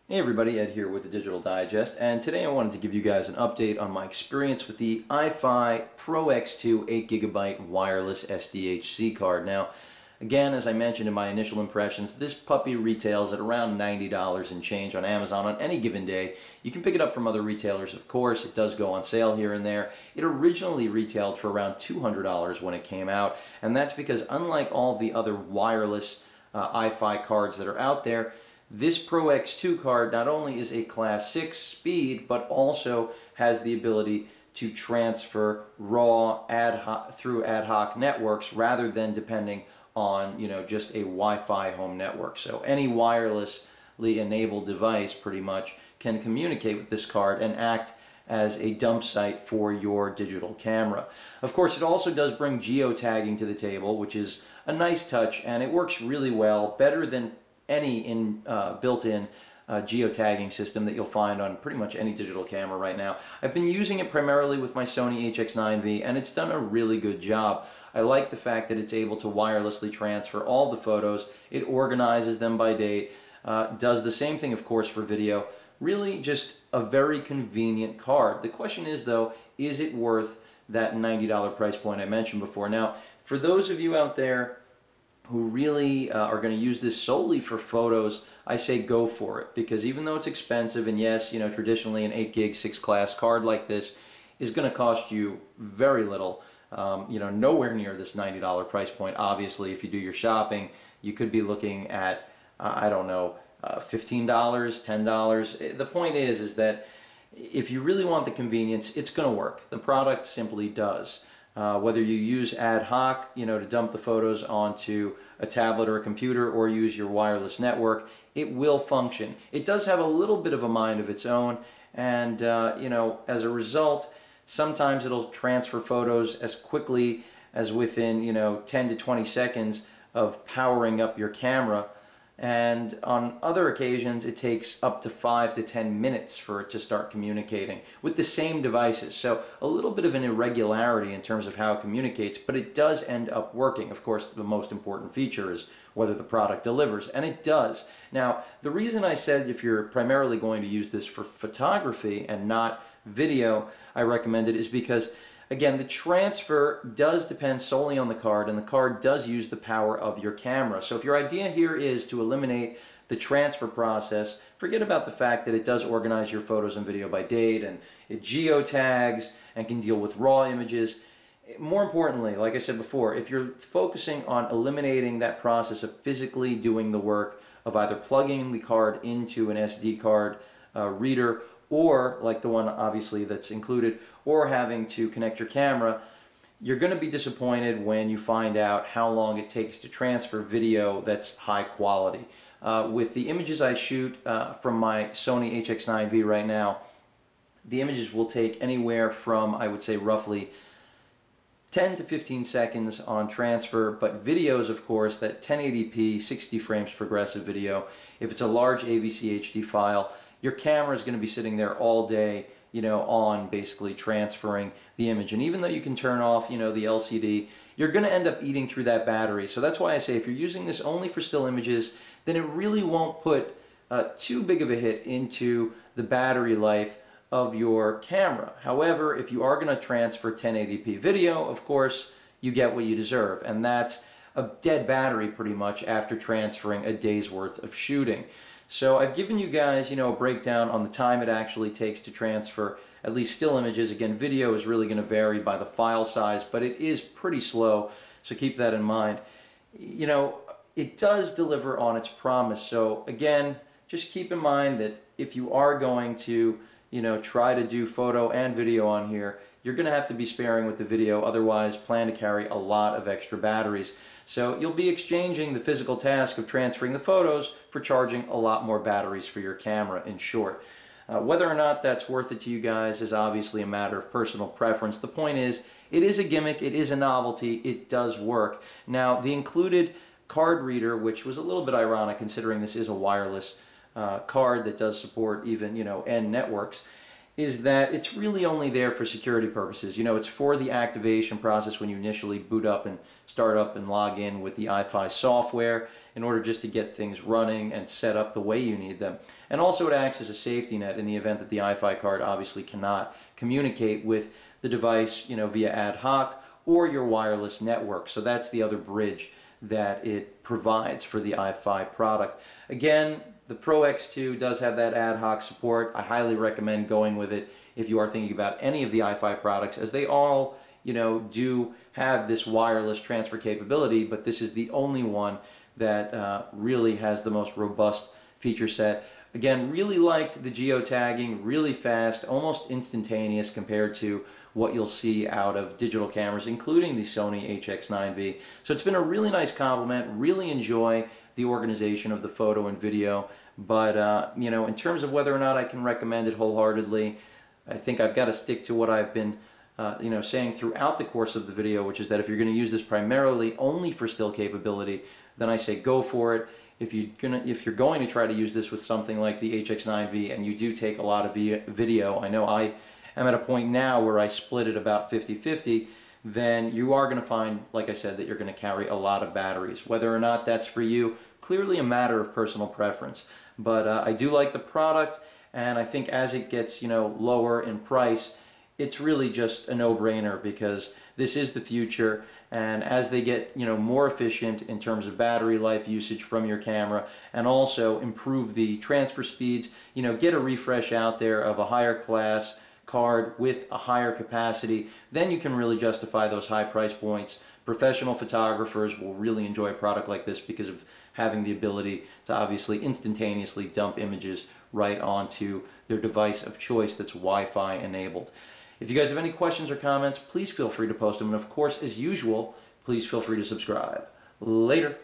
Hey everybody, Ed here with the Digital Digest, and today I wanted to give you guys an update on my experience with the iFi Pro X2 8GB wireless SDHC card. Now, again, as I mentioned in my initial impressions, this puppy retails at around $90 and change on Amazon on any given day. You can pick it up from other retailers, of course. It does go on sale here and there. It originally retailed for around $200 when it came out, and that's because unlike all the other wireless iFi cards that are out there, this Pro X2 card not only is a Class 6 speed, but also has the ability to transfer raw through ad hoc networks rather than depending on, just a Wi-Fi home network. So any wirelessly enabled device pretty much can communicate with this card and act as a dump site for your digital camera. Of course, it also does bring geotagging to the table, which is a nice touch, and it works really well, better than any built-in geotagging system that you'll find on pretty much any digital camera right now. I've been using it primarily with my Sony HX9V, and it's done a really good job. I like the fact that it's able to wirelessly transfer all the photos. It organizes them by date, does the same thing, of course, for video. Really just a very convenient card. The question is, though, is it worth that $90 price point I mentioned before? Now, for those of you out there who really are going to use this solely for photos, I say go for it, because even though it's expensive, and yes, traditionally an 8 gig 6 class card like this is going to cost you very little, nowhere near this $90 price point. Obviously, if you do your shopping, you could be looking at, I don't know, $15, $10. The point is that if you really want the convenience, it's going to work. The product simply does. Whether you use ad hoc, to dump the photos onto a tablet or a computer, or use your wireless network, it will function. It does have a little bit of a mind of its own, and as a result, sometimes it'll transfer photos as quickly as within 10 to 20 seconds of powering up your camera. And on other occasions, it takes up to 5 to 10 minutes for it to start communicating with the same devices. So a little bit of an irregularity in terms of how it communicates, but it does end up working. Of course, the most important feature is whether the product delivers, and it does. Now, the reason I said if you're primarily going to use this for photography and not video, I recommend it, is because again, the transfer does depend solely on the card, and the card does use the power of your camera. So if your idea here is to eliminate the transfer process, forget about the fact that it does organize your photos and video by date, and it geotags and can deal with raw images. More importantly, like I said before, if you're focusing on eliminating that process of physically doing the work of either plugging the card into an SD card reader, or like the one obviously that's included, or having to connect your camera, you're going to be disappointed when you find out how long it takes to transfer video that's high quality. With the images I shoot from my Sony HX9V right now, the images will take anywhere from, I would say, roughly 10 to 15 seconds on transfer, but videos, of course, that 1080p 60 frames progressive video, if it's a large AVC HD file, your camera is going to be sitting there all day, on basically transferring the image. And even though you can turn off, the LCD, you're going to end up eating through that battery. So that's why I say if you're using this only for still images, then it really won't put too big of a hit into the battery life of your camera. However, if you are going to transfer 1080p video, of course, you get what you deserve. And that's a dead battery pretty much after transferring a day's worth of shooting. So I've given you guys, a breakdown on the time it actually takes to transfer at least still images. Again, video is really going to vary by the file size, but it is pretty slow, so keep that in mind. It does deliver on its promise. So again, just keep in mind that if you are going to, try to do photo and video on here, you're going to have to be sparing with the video, otherwise plan to carry a lot of extra batteries. So you'll be exchanging the physical task of transferring the photos for charging a lot more batteries for your camera, in short. Whether or not that's worth it to you guys is obviously a matter of personal preference. The point is, it is a gimmick, it is a novelty, it does work. Now, the included card reader, which was a little bit ironic considering this is a wireless card that does support even, N networks, is that it's really only there for security purposes. You know, it's for the activation process when you initially boot up and start up and log in with the iFi software in order just to get things running and set up the way you need them. And also it acts as a safety net in the event that the iFi card obviously cannot communicate with the device, you know, via ad hoc or your wireless network. So that's the other bridge that it provides for the iFi product. Again, the Pro X2 does have that ad hoc support. I highly recommend going with it if you are thinking about any of the iFi products, as they all, you know, do have this wireless transfer capability, but this is the only one that really has the most robust feature set. Again, really liked the geotagging, really fast, almost instantaneous compared to what you'll see out of digital cameras, including the Sony HX9V. So it's been a really nice compliment, really enjoy the organization of the photo and video, but you know, in terms of whether or not I can recommend it wholeheartedly, I think I've got to stick to what I've been you know, saying throughout the course of the video, which is that if you're going to use this primarily only for still capability, then I say go for it. If you're going to try to use this with something like the HX9V and you do take a lot of video, I know I am at a point now where I split it about 50-50, then you are going to find, like I said, that you're going to carry a lot of batteries. Whether or not that's for you, clearly a matter of personal preference. But I do like the product, and I think as it gets, you know, lower in price, it's really just a no-brainer, because this is the future, and as they get, you know, more efficient in terms of battery life usage from your camera, and also improve the transfer speeds, you know, get a refresh out there of a higher class card with a higher capacity, then you can really justify those high price points. Professional photographers will really enjoy a product like this because of having the ability to obviously instantaneously dump images right onto their device of choice that's Wi-Fi enabled. If you guys have any questions or comments, please feel free to post them. And of course, as usual, please feel free to subscribe. Later.